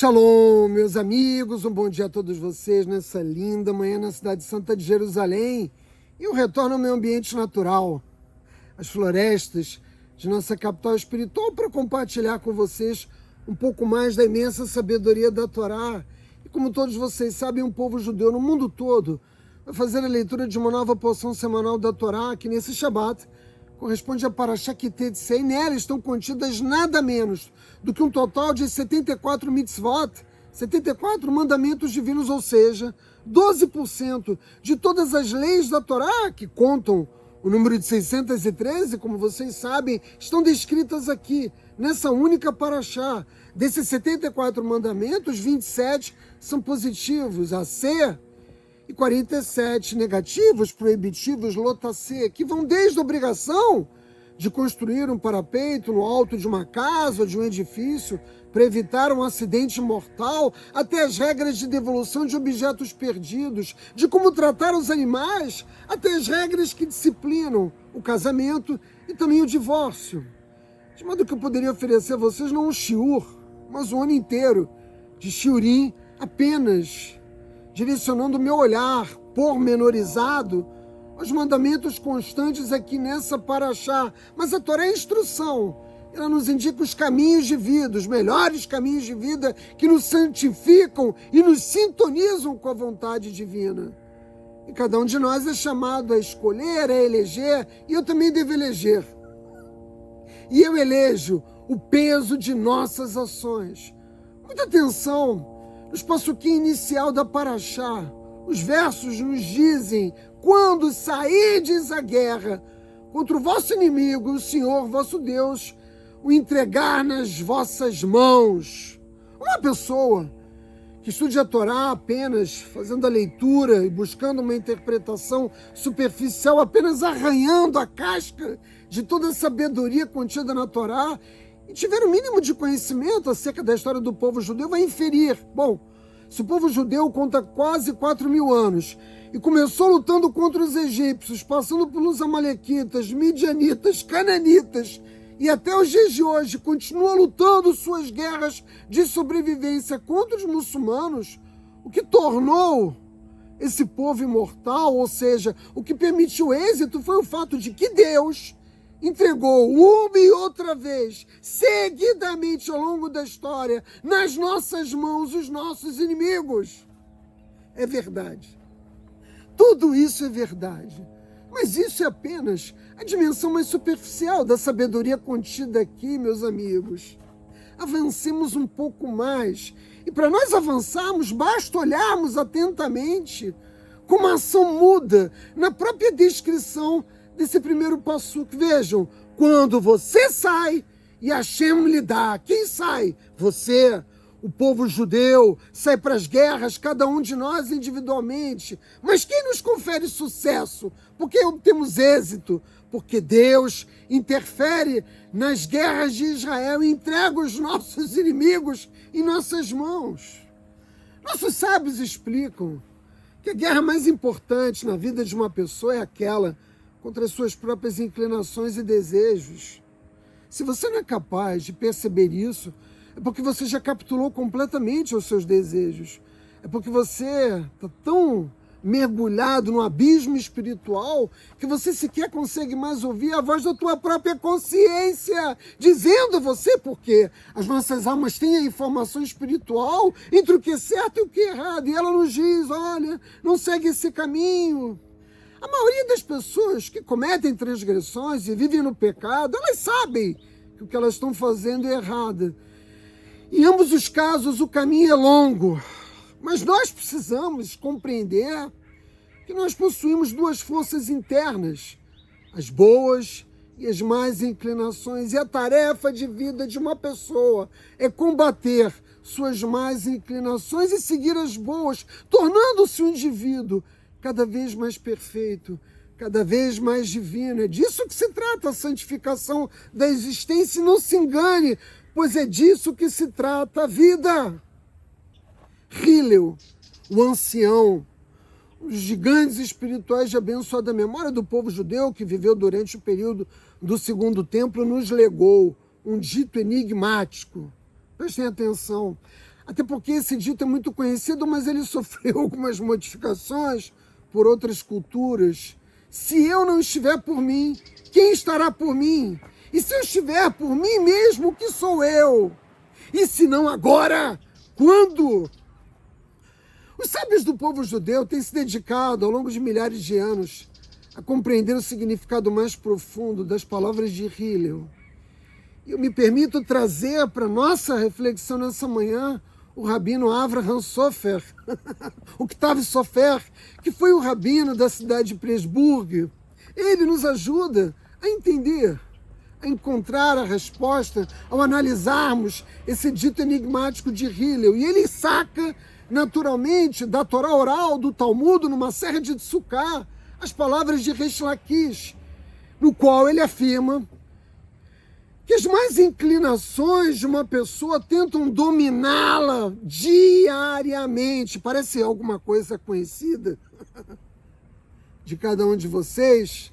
Shalom, meus amigos, um bom dia a todos vocês nessa linda manhã na cidade santa de Jerusalém. E o retorno ao meu ambiente natural, as florestas de nossa capital espiritual, para compartilhar com vocês um pouco mais da imensa sabedoria da Torá. E como todos vocês sabem, um povo judeu no mundo todo vai fazer a leitura de uma nova porção semanal da Torá, que nesse Shabat corresponde a Parashá Ki-Tetzei, e nela estão contidas nada menos do que um total de 74 mitzvot, 74 mandamentos divinos, ou seja, 12% de todas as leis da Torá, que contam o número de 613, como vocês sabem, estão descritas aqui, nessa única Parashá. Desses 74 mandamentos, 27 são positivos, a ser, e 47 negativos, proibitivos, lotacê, que vão desde a obrigação de construir um parapeito no alto de uma casa ou de um edifício para evitar um acidente mortal, até as regras de devolução de objetos perdidos, de como tratar os animais, até as regras que disciplinam o casamento e também o divórcio. De modo que eu poderia oferecer a vocês não um shiur, mas um ano inteiro de shiurim apenas direcionando o meu olhar pormenorizado aos mandamentos constantes aqui nessa Parashá. Mas a Torá é instrução, ela nos indica os caminhos de vida, os melhores caminhos de vida que nos santificam e nos sintonizam com a vontade divina. E cada um de nós é chamado a escolher, a eleger, e eu também devo eleger. E eu elejo o peso de nossas ações. Muita atenção no passuquim inicial da Parashá. Os versos nos dizem: quando sairdes à guerra contra o vosso inimigo, o Senhor vosso Deus o entregar nas vossas mãos. Uma pessoa que estude a Torá apenas fazendo a leitura e buscando uma interpretação superficial, apenas arranhando a casca de toda a sabedoria contida na Torá, e tiver o mínimo de conhecimento acerca da história do povo judeu, vai inferir: bom, se o povo judeu conta quase 4.000 anos e começou lutando contra os egípcios, passando pelos amalequitas, midianitas, cananitas, e até os dias de hoje continua lutando suas guerras de sobrevivência contra os muçulmanos, o que tornou esse povo imortal, ou seja, o que permitiu o êxito, foi o fato de que Deus entregou uma e outra vez, seguidamente ao longo da história, nas nossas mãos os nossos inimigos. É verdade. Tudo isso é verdade. Mas isso é apenas a dimensão mais superficial da sabedoria contida aqui, meus amigos. Avancemos um pouco mais. E para nós avançarmos, basta olharmos atentamente como a ação muda na própria descrição desse primeiro passuco. Vejam, quando você sai e Hashem lhe dá. Quem sai? Você, o povo judeu, sai para as guerras, cada um de nós individualmente. Mas quem nos confere sucesso? Por que obtemos êxito? Porque Deus interfere nas guerras de Israel e entrega os nossos inimigos em nossas mãos. Nossos sábios explicam que a guerra mais importante na vida de uma pessoa é aquela contra as suas próprias inclinações e desejos. Se você não é capaz de perceber isso, é porque você já capitulou completamente aos seus desejos. É porque você está tão mergulhado no abismo espiritual que você sequer consegue mais ouvir a voz da tua própria consciência, dizendo a você, porque as nossas almas têm a informação espiritual entre o que é certo e o que é errado. E ela nos diz: olha, não segue esse caminho. A maioria das pessoas que cometem transgressões e vivem no pecado, elas sabem que o que elas estão fazendo é errado. Em ambos os casos, o caminho é longo, mas nós precisamos compreender que nós possuímos duas forças internas, as boas e as más inclinações, e a tarefa de vida de uma pessoa é combater suas más inclinações e seguir as boas, tornando-se um indivíduo cada vez mais perfeito, cada vez mais divino. É disso que se trata a santificação da existência, e não se engane, pois é disso que se trata a vida. Hillel, o ancião, os gigantes espirituais de abençoada memória do povo judeu que viveu durante o período do Segundo Templo, nos legou um dito enigmático. Prestem atenção. Até porque esse dito é muito conhecido, mas ele sofreu algumas modificações por outras culturas. Se eu não estiver por mim, quem estará por mim? E se eu estiver por mim mesmo, que sou eu? E se não agora, quando? Os sábios do povo judeu têm se dedicado ao longo de milhares de anos a compreender o significado mais profundo das palavras de Hillel. E eu me permito trazer para nossa reflexão nessa manhã o rabino Avraham Sofer, Octave Sofer, que foi o rabino da cidade de Presburg. Ele nos ajuda a entender, a encontrar a resposta ao analisarmos esse dito enigmático de Hillel. E ele saca naturalmente da Torá oral, do Talmud, numa série de Tsukkah, as palavras de Reish Lakish, no qual ele afirma que as más inclinações de uma pessoa tentam dominá-la diariamente. Parece alguma coisa conhecida de cada um de vocês,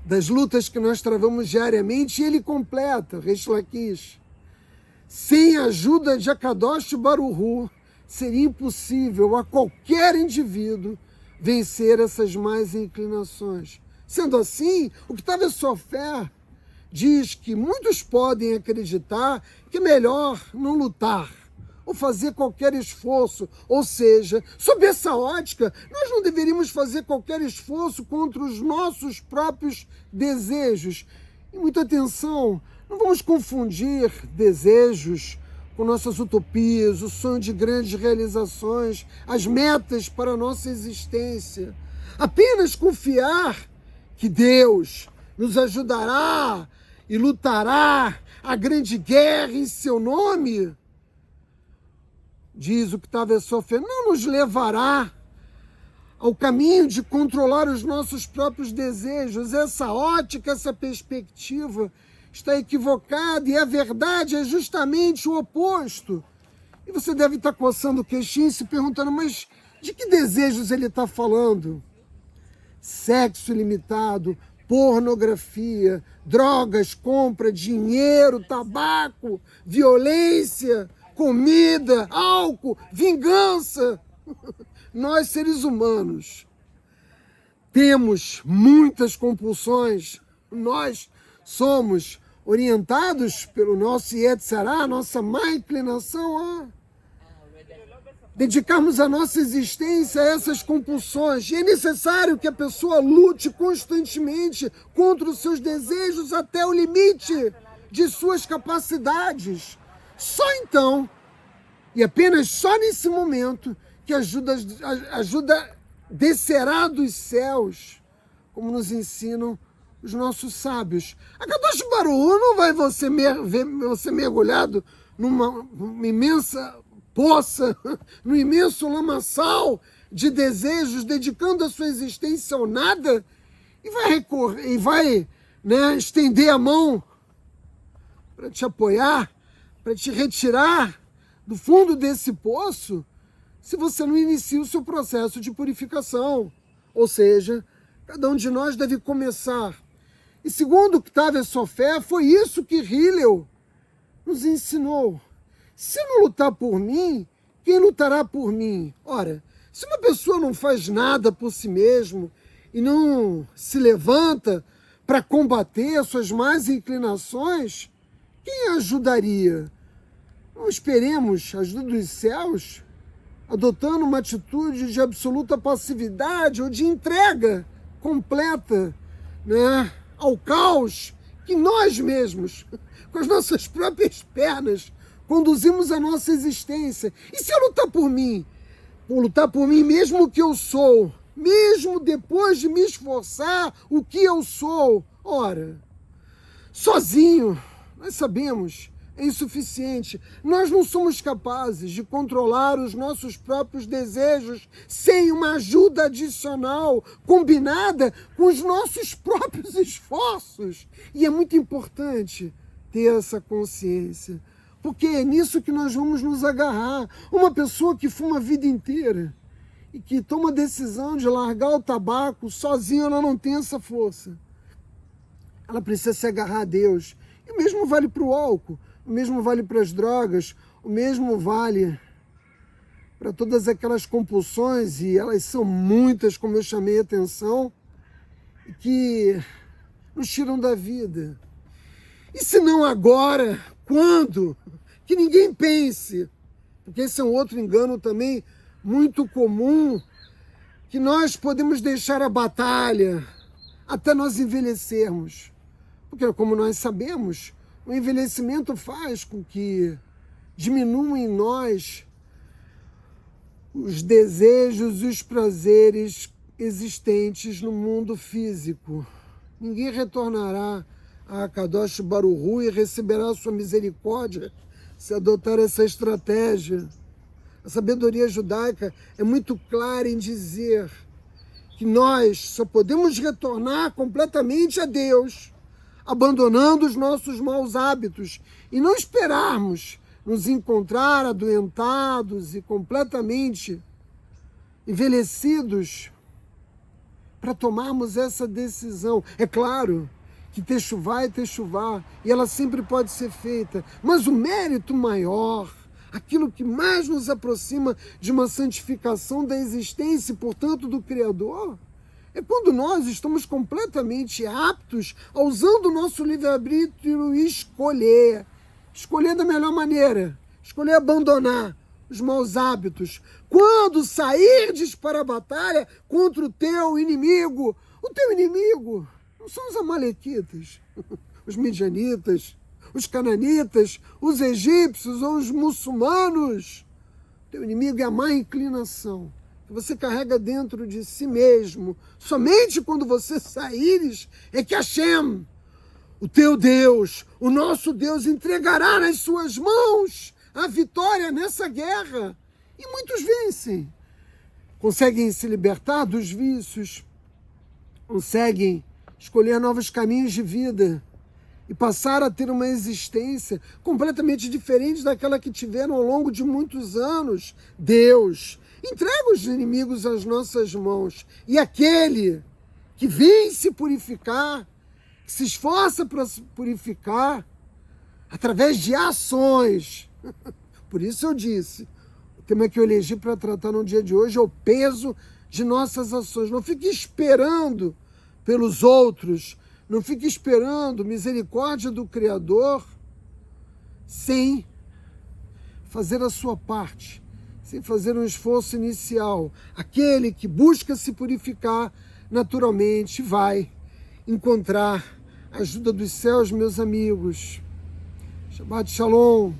das lutas que nós travamos diariamente, e ele completa, Reish Lakish: sem a ajuda de Akadosh Baruch Hu, seria impossível a qualquer indivíduo vencer essas más inclinações. Sendo assim, o Octave Sofer diz que muitos podem acreditar que é melhor não lutar ou fazer qualquer esforço. Ou seja, sob essa ótica, nós não deveríamos fazer qualquer esforço contra os nossos próprios desejos. E muita atenção, não vamos confundir desejos com nossas utopias, o sonho de grandes realizações, as metas para a nossa existência. Apenas confiar que Deus nos ajudará e lutará a grande guerra em seu nome, diz o Octave Sofer, não nos levará ao caminho de controlar os nossos próprios desejos. Essa ótica, essa perspectiva está equivocada, e a verdade é justamente o oposto. E você deve estar coçando o queixinho e se perguntando, mas de que desejos ele está falando? Sexo ilimitado, pornografia, drogas, compra, dinheiro, tabaco, violência, comida, álcool, vingança. Nós, seres humanos, temos muitas compulsões. Nós somos orientados pelo nosso Yetzirah, nossa má inclinação a dedicarmos a nossa existência a essas compulsões. E é necessário que a pessoa lute constantemente contra os seus desejos até o limite de suas capacidades. Só então, e apenas só nesse momento, que a ajuda descerá dos céus, como nos ensinam os nossos sábios. A Kadosh Baruch Hu não vai ver você mergulhado numa imensa poça, num imenso lamaçal de desejos, dedicando a sua existência ao nada, e vai estender a mão para te apoiar, para te retirar do fundo desse poço, se você não inicia o seu processo de purificação. Ou seja, cada um de nós deve começar. E segundo o Octave Sofer, foi isso que Hillel nos ensinou. Se eu não lutar por mim, quem lutará por mim? Ora, se uma pessoa não faz nada por si mesmo e não se levanta para combater as suas más inclinações, quem a ajudaria? Não esperemos a ajuda dos céus, adotando uma atitude de absoluta passividade ou de entrega completa, ao caos que nós mesmos, com as nossas próprias pernas, conduzimos a nossa existência. E se eu lutar por mim? Vou lutar por mim mesmo o que eu sou, mesmo depois de me esforçar o que eu sou. Ora, sozinho, nós sabemos, é insuficiente. Nós não somos capazes de controlar os nossos próprios desejos sem uma ajuda adicional, combinada com os nossos próprios esforços. E é muito importante ter essa consciência, porque é nisso que nós vamos nos agarrar. Uma pessoa que fuma a vida inteira e que toma a decisão de largar o tabaco, sozinha ela não tem essa força. Ela precisa se agarrar a Deus. E o mesmo vale para o álcool, o mesmo vale para as drogas, O mesmo vale para todas aquelas compulsões, e elas são muitas, como eu chamei a atenção, que nos tiram da vida. E se não agora, quando? Que ninguém pense, porque esse é um outro engano também muito comum, que nós podemos deixar a batalha até nós envelhecermos. Porque, como nós sabemos, o envelhecimento faz com que diminuam em nós os desejos e os prazeres existentes no mundo físico. Ninguém retornará a Kadosh Baruch Hu e receberá a sua misericórdia se adotar essa estratégia. A sabedoria judaica é muito clara em dizer que nós só podemos retornar completamente a Deus, abandonando os nossos maus hábitos e não esperarmos nos encontrar adoentados e completamente envelhecidos para tomarmos essa decisão. É claro que techuvá é techuvá e ela sempre pode ser feita, mas o mérito maior, aquilo que mais nos aproxima de uma santificação da existência e, portanto, do Criador, é quando nós estamos completamente aptos a, usando o nosso livre-arbítrio, escolher da melhor maneira, escolher abandonar os maus hábitos. Quando sairdes para a batalha contra o teu inimigo não são os amalequitas, os midianitas, os cananitas, os egípcios ou os muçulmanos. Teu inimigo é a má inclinação que você carrega dentro de si mesmo. Somente quando você saíres é que Hashem, o teu Deus, o nosso Deus, entregará nas suas mãos a vitória nessa guerra. E muitos vencem. Conseguem se libertar dos vícios, conseguem escolher novos caminhos de vida e passar a ter uma existência completamente diferente daquela que tiveram ao longo de muitos anos. Deus entrega os inimigos às nossas mãos, e aquele que vem se purificar, que se esforça para se purificar através de ações. Por isso eu disse, o tema que eu elegi para tratar no dia de hoje é o peso de nossas ações. Não fique esperando pelos outros, não fique esperando misericórdia do Criador sem fazer a sua parte, sem fazer um esforço inicial. Aquele que busca se purificar naturalmente vai encontrar a ajuda dos céus, meus amigos. Shabbat Shalom.